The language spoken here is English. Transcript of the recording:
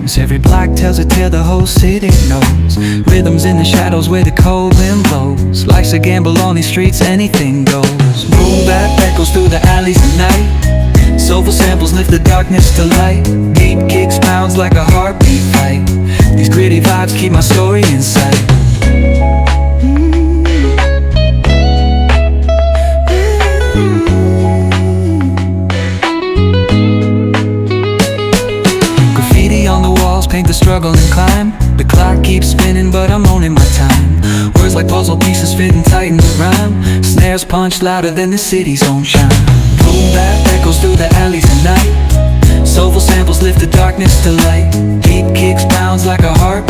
rhymes. Every block tells a tale the whole city knows. Rhythms in the shadows where the cold wind blows. Life's a gamble on these streets, anything goes. Boom bap echoes through the alleys at night. Soulful samples lift the darkness to light. Beat kicks pounds like a heartbeat fight. These gritty vibes keep my story in sight. Paint the struggle and climb. The clock keeps spinning but I'm owning my time. Words like puzzle pieces fitting tight in the rhyme. Snares punch louder than the city's own chime. Boom bap echoes through the alleys at night. Soulful samples lift the darkness to light. Beat kicks bounds like a heart